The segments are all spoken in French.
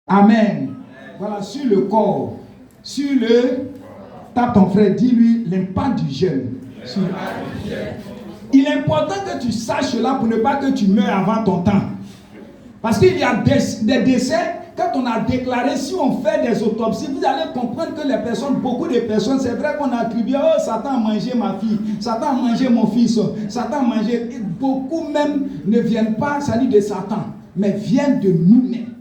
Amen. Voilà, sur le corps. Sur le... Tape ton frère, dis-lui l'impact du jeûne. Il est important que tu saches cela pour ne pas que tu meurs avant ton temps. Parce qu'il y a des décès, quand on a déclaré, si on fait des autopsies, vous allez comprendre que les personnes, beaucoup de personnes, c'est vrai qu'on a attribué, oh, Satan a mangé ma fille, Satan a mangé mon fils, Satan a mangé. Beaucoup même ne viennent pas, ça dit de Satan, mais viennent de nous-mêmes,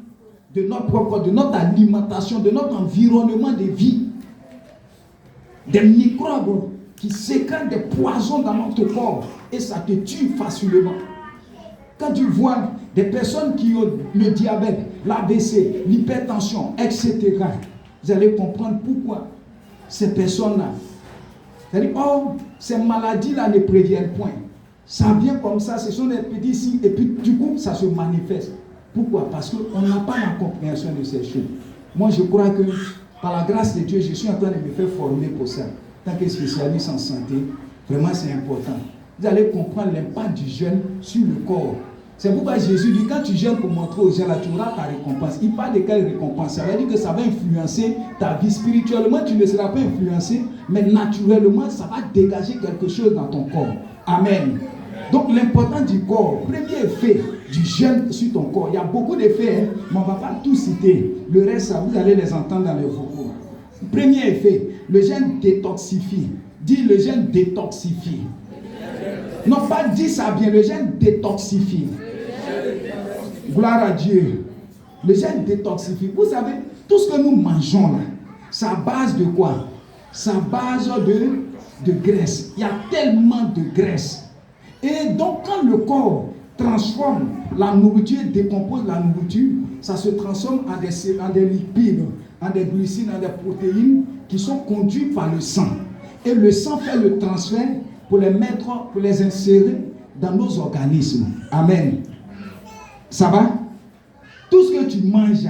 de notre propre, de notre alimentation, de notre environnement de vie. Des microbes qui sécrètent des poisons dans notre corps et ça te tue facilement. Quand tu vois des personnes qui ont le diabète, l'AVC, l'hypertension, etc., vous allez comprendre pourquoi ces personnes-là, c'est-à-dire, oh, ces maladies-là ne préviennent point. Ça vient comme ça, ce sont des petits signes, et puis du coup, ça se manifeste. Pourquoi? Parce qu'on n'a pas la compréhension de ces choses. Moi, je crois que par la grâce de Dieu, je suis en train de me faire former pour ça. En tant que spécialiste en santé, vraiment c'est important. Vous allez comprendre l'impact du jeûne sur le corps. C'est pourquoi Jésus dit, quand tu jeûnes pour montrer aux gens, là, tu auras ta récompense. Il parle de quelle récompense? Ça veut dire que ça va influencer ta vie. Spirituellement, tu ne seras pas influencé, mais naturellement, ça va dégager quelque chose dans ton corps. Amen. Donc l'importance du corps, premier effet du jeûne sur ton corps, il y a beaucoup d'effets, hein, mais on ne va pas tout citer. Le reste, ça, vous allez les entendre dans les vocaux. Premier effet, le jeûne détoxifie. Dis le jeûne détoxifie. Non, pas dis ça bien, le jeûne détoxifie. Gloire à Dieu. Le jeûne détoxifie. Vous savez, tout ce que nous mangeons là, c'est à base de quoi? C'est à base de graisse. Il y a tellement de graisse. Et donc, quand le corps transforme la nourriture, décompose la nourriture, ça se transforme en des lipides, en des glucides, en des protéines qui sont conduites par le sang. Et le sang fait le transfert pour les mettre, pour les insérer dans nos organismes. Amen. Ça va? Tout ce que tu manges,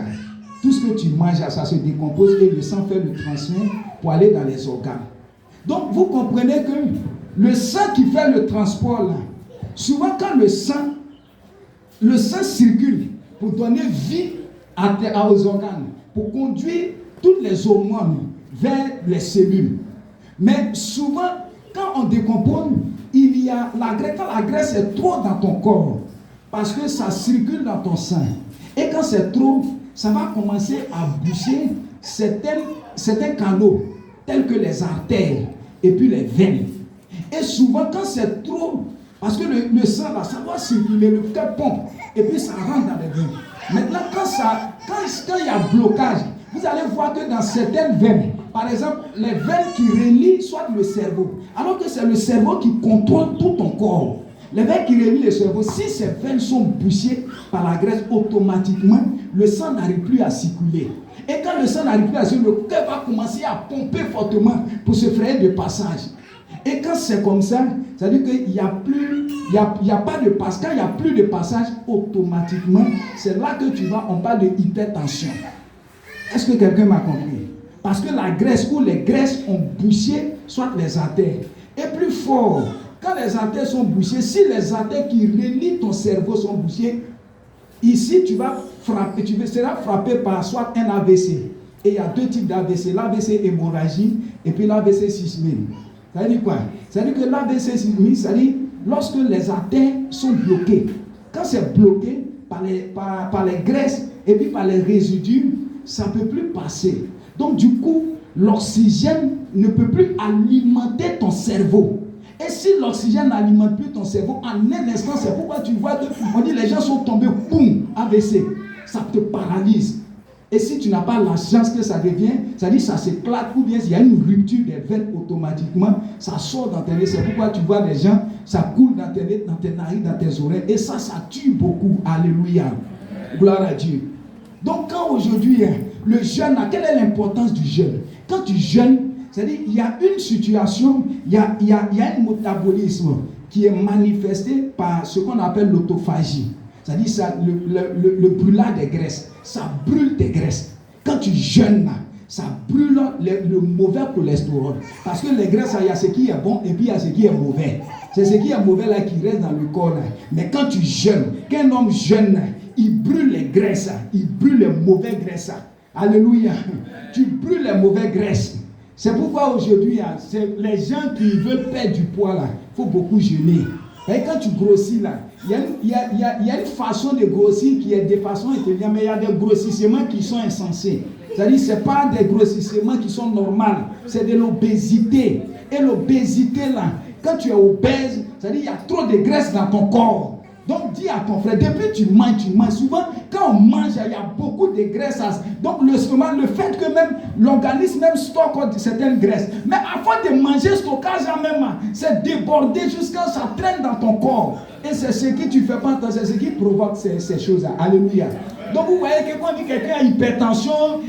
ça se décompose et le sang fait le transfert pour aller dans les organes. Donc, vous comprenez que le sang qui fait le transport, là, souvent quand le sang circule pour donner vie aux organes, pour conduire toutes les hormones vers les cellules. Mais souvent, quand on décompose, il y a la graisse. Quand la graisse est trop dans ton corps, parce que ça circule dans ton sang. Et quand c'est trop, ça va commencer à boucher certains canaux, tels que les artères et puis les veines. Et souvent, quand c'est trop, parce que le sang, là, ça doit circuler, le cœur pompe, et puis ça rentre dans les veines. Maintenant, quand il y a blocage, vous allez voir que dans certaines veines, par exemple, les veines qui relient soit le cerveau, alors que c'est le cerveau qui contrôle tout ton corps. Les veines qui relient le cerveau, si ces veines sont bouchées par la graisse, automatiquement, le sang n'arrive plus à circuler. Et quand le sang n'arrive plus à circuler, le cœur va commencer à pomper fortement pour se frayer de passage. Et quand c'est comme ça, ça veut dire qu'il n'y a plus, il n'y a pas de passage. Quand il n'y a plus de passage, automatiquement, c'est là que on parle de hypertension. Est-ce que quelqu'un m'a compris? Parce que la graisse ou les graisses ont bouché, soit les artères. Et plus fort, quand les artères sont bouchées, si les artères qui relient ton cerveau sont bouchées, ici tu seras frappé par soit un AVC. Et il y a deux types d'AVC, l'AVC hémorragie et puis l'AVC sismique. Ça veut dire quoi? Ça veut dire que l'AVC sismique, ça veut dire lorsque les artères sont bloquées. Quand c'est bloqué par les graisses et puis par les résidus, ça ne peut plus passer. Donc du coup, l'oxygène ne peut plus alimenter ton cerveau. Et si l'oxygène n'alimente plus ton cerveau, en un instant, c'est pourquoi tu vois qu'on dit les gens sont tombés, boum, AVC. Ça te paralyse. Et si tu n'as pas la chance que ça devient, ça dit ça s'éclate ou bien il y a une rupture des veines automatiquement, ça sort dans tes nez. C'est pourquoi tu vois des gens, ça coule dans tes nez, dans tes narines, dans tes oreilles. Et ça tue beaucoup. Alléluia. Gloire à Dieu. Donc quand aujourd'hui, le jeûne, quelle est l'importance du jeûne? Quand tu jeûnes, c'est-à-dire il y a une situation, il y a un métabolisme qui est manifesté par ce qu'on appelle l'autophagie. C'est-à-dire ça, le brûlage des graisses. Ça brûle tes graisses. Quand tu jeûnes, ça brûle le mauvais cholestérol. Parce que les graisses, il y a ce qui est bon et puis il y a ce qui est mauvais. C'est ce qui est mauvais là qui reste dans le corps là. Mais quand tu jeûnes, qu'un homme jeûne, il brûle les graisses, il brûle les mauvaises graisses. Alléluia. Tu brûles les mauvaises graisses. C'est pourquoi aujourd'hui, c'est les gens qui veulent perdre du poids, là, il faut beaucoup jeûner. Et quand tu grossis là, il y a une façon de grossir qui est de façon intelligente, mais il y a des grossissements qui sont insensés. C'est-à-dire, ce n'est pas des grossissements qui sont normaux, c'est de l'obésité. Et l'obésité là, quand tu es obèse, c'est-à-dire qu'il y a trop de graisse dans ton corps. Donc dis à ton frère, depuis tu manges. Souvent, quand on mange, il y a beaucoup de graisse. Donc le fait que même l'organisme même stocke certaines graisses. Mais avant de manger, stockage même, c'est débordé jusqu'à ce que ça traîne dans ton corps. Et c'est ce que tu fais pas, c'est ce qui provoque ces choses-là. Alléluia. Donc vous voyez que quand on dit quelqu'un a hypertension,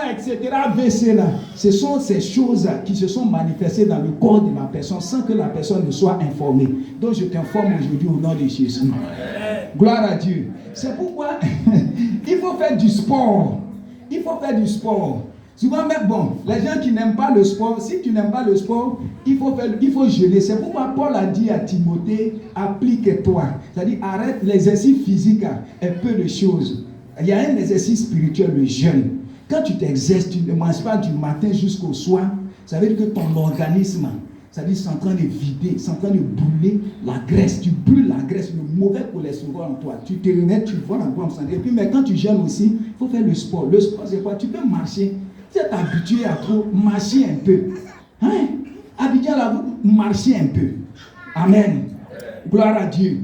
etc., AVC là, ce sont ces choses qui se sont manifestées dans le corps de la personne sans que la personne ne soit informée. Donc je t'informe aujourd'hui au nom de Jésus. Gloire à Dieu. C'est pourquoi il faut faire du sport. Il faut faire du sport. Souvent, mais bon, les gens qui n'aiment pas le sport, si tu n'aimes pas le sport, il faut jeûner. C'est pourquoi Paul a dit à Timothée, applique-toi. C'est-à-dire, arrête l'exercice physique et peu de choses. Il y a un exercice spirituel, le jeûne. Quand tu t'exerces, tu ne manges pas du matin jusqu'au soir, ça veut dire que ton organisme, c'est-à-dire, c'est en train de vider, c'est en train de brûler la graisse. Tu brûles la graisse, le mauvais cholestérol en toi. Tu te remets, tu vois en santé. Et puis, mais quand tu jeûnes aussi, il faut faire le sport. Le sport, c'est quoi? Tu peux marcher. Tu es habitué à trop marcher un peu. Hein? Habitué à marcher un peu. Amen. Gloire à Dieu.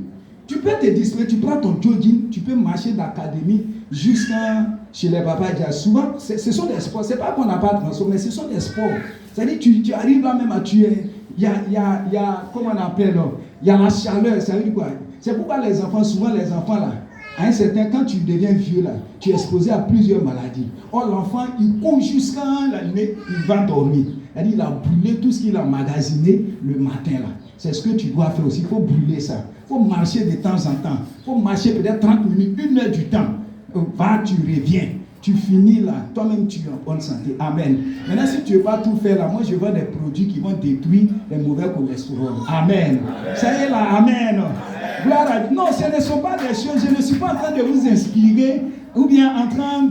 Tu peux te distraire, tu prends ton jogging, tu peux marcher d'académie jusqu'à chez les papas. Souvent, ce sont des sports. Ce n'est pas qu'on n'a pas de transformé, mais ce sont des sports. C'est-à-dire, tu arrives là même à tuer. Il y a, comment on appelle, il y a la chaleur. Ça veut dire quoi? C'est pourquoi les enfants, souvent les enfants là, à un certain, quand tu deviens vieux là, tu es exposé à plusieurs maladies. Or l'enfant, il court jusqu'à la nuit, il va dormir. C'est-à-dire, il a brûlé tout ce qu'il a magasiné le matin là. C'est ce que tu dois faire aussi. Il faut brûler ça. Il faut marcher de temps en temps. Il faut marcher peut-être 30 minutes, 1 heure du temps. Va, tu reviens. Tu finis là. Toi-même, tu es en bonne santé. Amen. Maintenant, si tu ne veux pas tout faire là, moi, je vends des produits qui vont détruire les mauvais cholestérol. Amen. Ça y est là. Amen. Gloire à Dieu. Non, ce ne sont pas des choses. Je ne suis pas en train de vous inspirer ou bien en train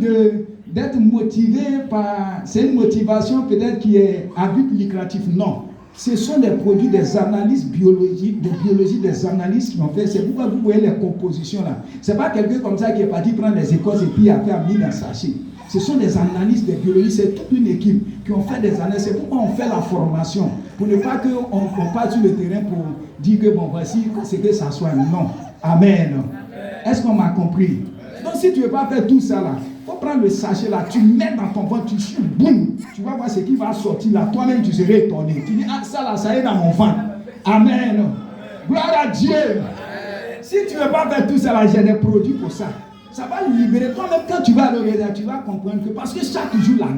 d'être motivé par. C'est une motivation peut-être qui est à but lucratif. Non. Ce sont des produits des analyses biologiques, de biologie, des analyses qui ont fait. C'est pourquoi vous voyez les compositions là. Ce n'est pas quelqu'un comme ça qui est parti prendre les écorces et puis après a mis dans le sachet. Ce sont des analyses de biologie. C'est toute une équipe qui ont fait des analyses. C'est pourquoi on fait la formation. Pour ne pas qu'on parte sur le terrain pour dire que bon, voici ce que ça soit. Non. Amen. Est-ce qu'on m'a compris? Donc si tu ne veux pas faire tout ça là, il faut prendre le sachet là, tu mets dans ton ventre, tu chutes, boum, tu vas voir ce qui va sortir là. Toi-même, tu serais étonné. Tu dis, ah, ça là, ça est dans mon ventre. Amen. Gloire à Dieu. Si tu ne veux pas faire tout ça là, j'ai des produits pour ça. Ça va libérer. Toi-même, quand tu vas le regarder, tu vas comprendre que parce que chaque jour, la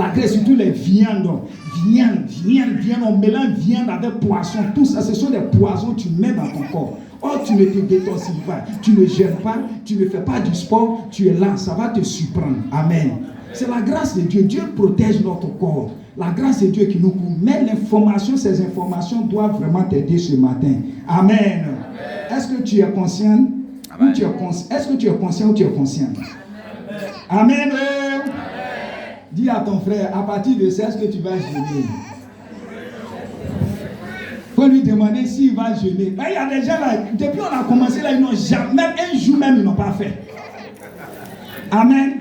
graisse, surtout les viandes, on mélange viande avec poisson, tout ça, ce sont des poisons que tu mets dans ton corps. Or, tu ne te détoxiques pas, tu ne gères pas, tu ne fais pas du sport, tu es là, ça va te surprendre. Amen. C'est la grâce de Dieu. Dieu protège notre corps. La grâce de Dieu qui nous couvre. Mais l'information, ces informations doivent vraiment t'aider ce matin. Amen. Est-ce que tu es conscient? Est-ce que tu es conscient ou tu es conscient? Amen. Dis à ton frère, à partir de ça, est-ce que tu vas jeûner? Il faut lui demander s'il va jeûner. Là, il y a des gens là, depuis on a commencé là, ils n'ont jamais, même un jour même, ils n'ont pas fait. Amen.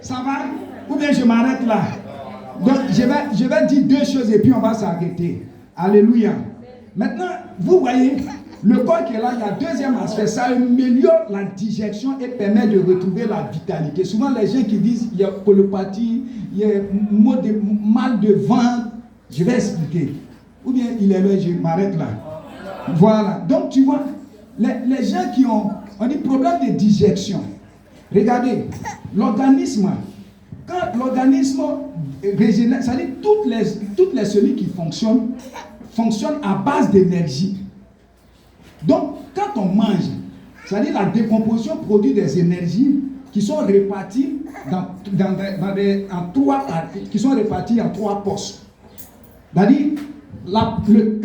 Ça va? Ou bien je m'arrête là. Donc, je vais dire 2 choses et puis on va s'arrêter. Alléluia. Maintenant, vous voyez, le corps qui est là, il y a 2e aspect. Ça améliore la digestion et permet de retrouver la vitalité. Souvent, les gens qui disent il y a colopathie, il y a mal de ventre. Je vais expliquer. Ou bien il est là, je m'arrête là. Voilà. Donc, tu vois, les gens qui ont problème de digestion. Regardez, l'organisme, quand l'organisme régénère, c'est-à-dire toutes les cellules qui fonctionnent à base d'énergie. Donc, quand on mange, c'est-à-dire la décomposition produit des énergies qui sont réparties en 3 parties, qui sont réparties en 3 postes. C'est-à-dire,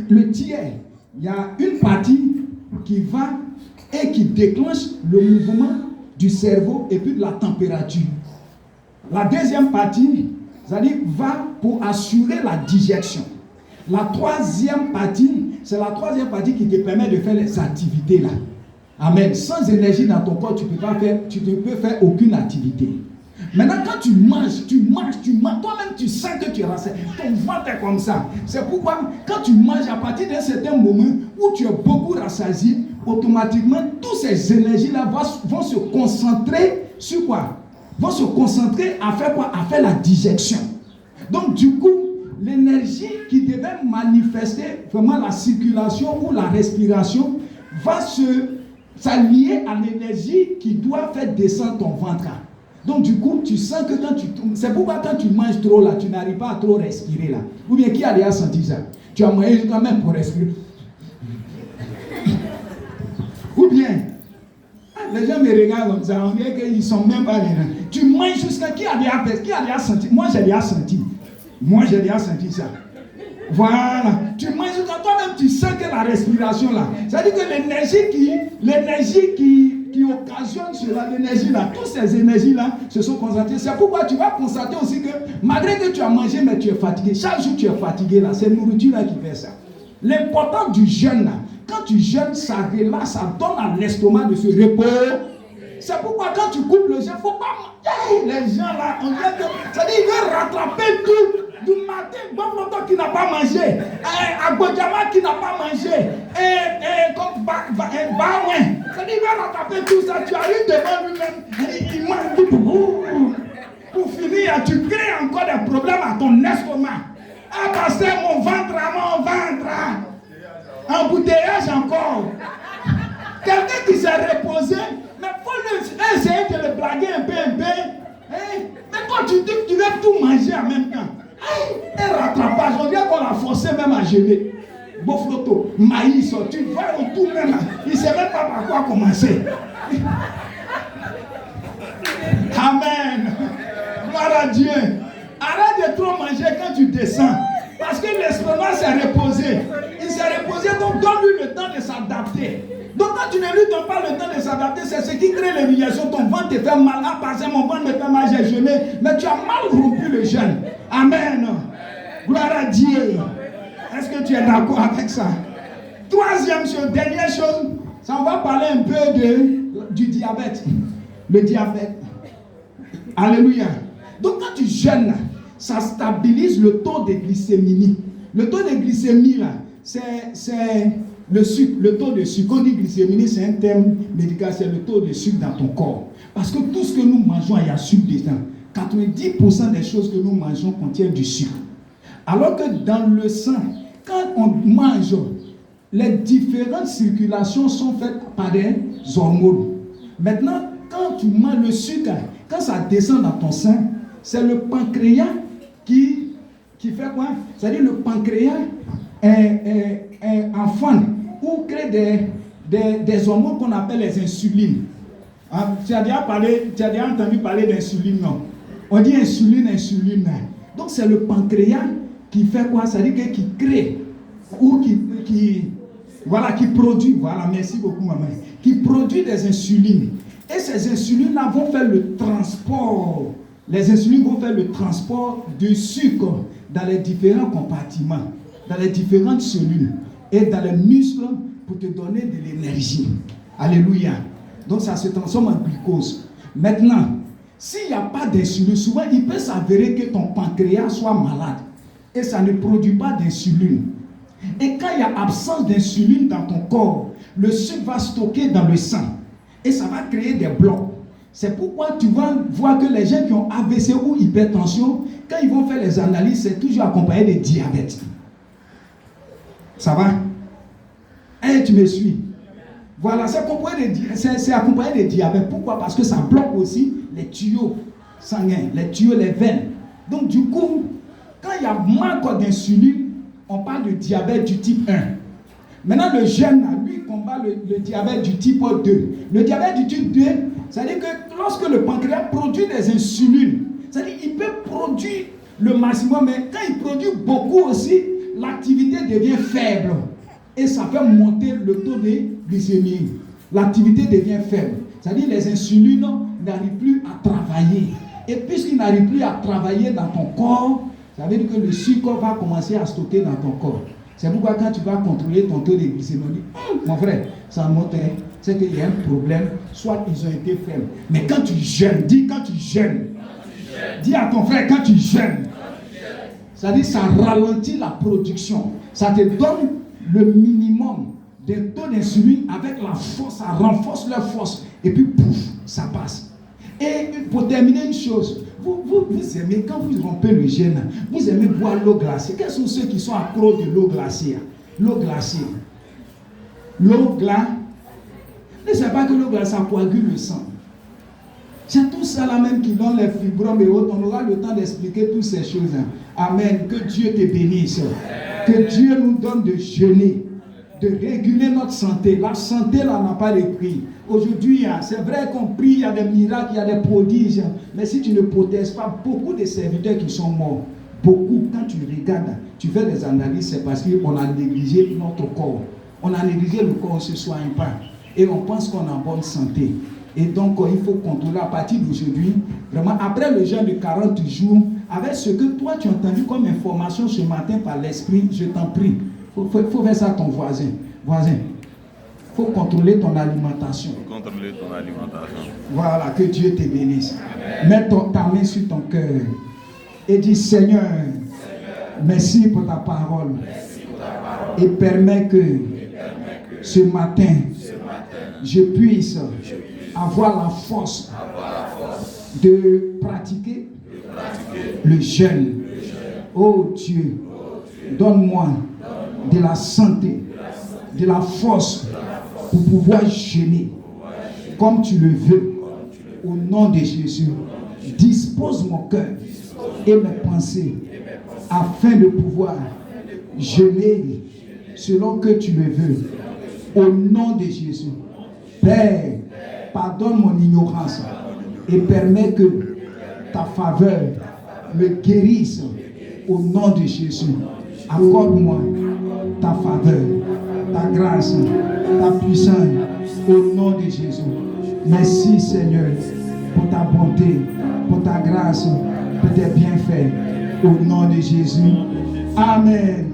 le tiers, il y a une partie qui va et qui déclenche le mouvement du cerveau et puis de la température. La deuxième partie, c'est-à-dire, va pour assurer la digestion. La troisième partie, c'est la troisième partie qui te permet de faire les activités là. Amen. Sans énergie dans ton corps, tu ne peux faire aucune activité. Maintenant, quand tu manges, toi-même tu sens que tu es rassasié. Ton ventre est comme ça. C'est pourquoi, quand tu manges, à partir d'un certain moment où tu es beaucoup rassasié, automatiquement, toutes ces énergies-là vont se concentrer sur quoi? Vont se concentrer à faire quoi? À faire la digestion. Donc, du coup, l'énergie qui devait manifester vraiment la circulation ou la respiration va s'allier à l'énergie qui doit faire descendre ton ventre. Donc du coup, tu sens que c'est pourquoi quand tu manges trop là, tu n'arrives pas à trop respirer là. Ou bien qui a déjà senti ça? Tu as mangé quand même pour respirer. Ou bien, les gens me regardent comme ça, on dirait qu'ils ne sont même pas les gens. Tu manges jusqu'à qui a déjà senti? Moi j'ai déjà senti ça. Voilà. Tu manges jusqu'à toi-même, tu sens que la respiration là. C'est-à-dire que l'énergie qui occasionne cela, l'énergie là, toutes ces énergies là se sont concentrées. C'est pourquoi tu vas constater aussi que malgré que tu as mangé, mais tu es fatigué. Chaque jour tu es fatigué là, c'est la nourriture là qui fait ça. L'important du jeûne là, quand tu jeûnes, ça relâche, ça donne à l'estomac de se reposer. C'est pourquoi quand tu coupes le jeûne, il ne faut pas manger. Les gens là, on vient de. C'est-à-dire qu'ils veulent rattraper tout. Du matin, Bamboto qui n'a pas mangé, Agbodjama qui n'a pas mangé, comme Baouin. C'est-à-dire qu'il va rattraper tout ça. Tu arrives devant lui-même, il mange tout. Pour finir, tu crées encore des problèmes à ton estomac. Ah, parce que mon ventre. Embouteillage encore. Quelqu'un qui s'est reposé, mais il faut essayer de le blaguer un peu. Mais toi, tu dis que tu veux tout manger en même temps. Un rattrapage, on dirait qu'on l'a forcé même à geler. Bofloto, maïs, tu vois tout même. Il ne sait même pas par quoi commencer. Amen. Gloire à Dieu. Arrête de trop manger quand tu descends. Parce que l'estomac s'est reposé. Il s'est reposé, donc donne-lui le temps de s'adapter. Donc quand tu ne lui donnes pas le temps de s'adapter, c'est ce qui crée l'humiliation. Ton ventre te fait mal. Ah, parce que mon ventre me fait mal, j'ai jeûné. Mais tu as mal rompu le jeûne. Amen. Gloire à Dieu. Est-ce que tu es d'accord avec ça? Troisième chose, dernière chose, ça on va parler un peu du diabète. Le diabète. Alléluia. Donc quand tu jeûnes, ça stabilise le taux de glycémie. Le taux de glycémie là, c'est le sucre, le taux de sucre. Quand on dit glycémie, c'est un terme médical, c'est le taux de sucre dans ton corps. Parce que tout ce que nous mangeons, il y a sucre dedans. 90% des choses que nous mangeons contiennent du sucre. Alors que dans le sang, quand on mange, les différentes circulations sont faites par des hormones. Maintenant, quand tu manges le sucre, quand ça descend dans ton sang, c'est le pancréas qui fait quoi? C'est-à-dire le pancréas enfant ou crée des hormones qu'on appelle les insulines. Ah, tu as déjà entendu parler d'insuline, non? On dit insuline. Donc c'est le pancréas qui fait quoi? C'est-à-dire qui crée ou qui produit, voilà, merci beaucoup maman, qui produit des insulines. Et ces insulines-là vont faire le transport. Les insulines vont faire le transport du sucre dans les différents compartiments, dans les différentes cellules et dans les muscles pour te donner de l'énergie. Alléluia. Donc ça se transforme en glucose. Maintenant, s'il n'y a pas d'insuline, souvent il peut s'avérer que ton pancréas soit malade et ça ne produit pas d'insuline. Et quand il y a absence d'insuline dans ton corps, le sucre va stocker dans le sang et ça va créer des blocs. C'est pourquoi tu vas voir que les gens qui ont AVC ou hypertension, quand ils vont faire les analyses, c'est toujours accompagné de diabète. Ça va? Tu me suis? Voilà, c'est accompagné de diabète. Pourquoi? Parce que ça bloque aussi les tuyaux sanguins, les tuyaux, les veines. Donc du coup, quand il y a manque d'insuline, on parle de diabète du type 1. Maintenant, le jeûne, lui, combat le diabète du type 2. Le diabète du type 2, c'est-à-dire que lorsque le pancréas produit des insulines, c'est-à-dire qu'il peut produire le maximum, mais quand il produit beaucoup aussi, l'activité devient faible. Et ça fait monter le taux de glycémie. L'activité devient faible. C'est-à-dire les insulines n'arrivent plus à travailler. Et puisqu'ils n'arrivent plus à travailler dans ton corps, ça veut dire que le sucre va commencer à stocker dans ton corps. C'est pourquoi quand tu vas contrôler ton taux de glycémie, mon frère, ça montre, c'est qu'il y a un problème, soit ils ont été faibles. Mais quand tu jeûnes, dis quand tu jeûnes, dis à ton frère quand tu jeûnes, c'est-à-dire ça ralentit la production, ça te donne le minimum des taux d'insuline avec la force, ça renforce leur force, et puis pouf, ça passe. Et pour terminer une chose, vous aimez, quand vous rompez le jeûne, vous aimez boire l'eau glacée. Quels sont ceux qui sont accros de l'eau glacée? L'eau glacée. L'eau glacée. Ne savez pas que l'eau glacée coagule le sang. C'est tout ça là même qui donne les fibromes et autres. On aura le temps d'expliquer toutes ces choses. Amen. Que Dieu te bénisse. Que Dieu nous donne de jeûner, de réguler notre santé. La santé là n'a pas de prix. Aujourd'hui, c'est vrai qu'on prie, il y a des miracles, il y a des prodiges. Mais si tu ne protèges pas, beaucoup de serviteurs qui sont morts, beaucoup, quand tu regardes, tu fais des analyses, c'est parce qu'on a négligé notre corps. On a négligé le corps, on ne se soigne pas. Et on pense qu'on est en bonne santé. Et donc, il faut contrôler à partir d'aujourd'hui, vraiment, après le jeûne de 40 jours, avec ce que toi, tu as entendu comme information ce matin par l'esprit, je t'en prie. Il faut faire ça à ton voisin. Il faut contrôler ton alimentation. Voilà, que Dieu te bénisse. Mets ta main sur ton cœur et dis Seigneur, merci pour ta parole. Et permets que ce matin, je puisse avoir la force de pratiquer le jeûne. Oh Dieu, donne-moi de la santé, de la force pour pouvoir jeûner comme tu le veux. Au nom de Jésus, dispose mon cœur et mes pensées afin de pouvoir jeûner selon que tu le veux. Au nom de Jésus, Père, pardonne mon ignorance et permets que ta faveur me guérisse au nom de Jésus. Accorde-moi ta faveur, ta grâce, ta puissance au nom de Jésus. Merci Seigneur pour ta bonté, pour ta grâce, pour tes bienfaits au nom de Jésus. Amen.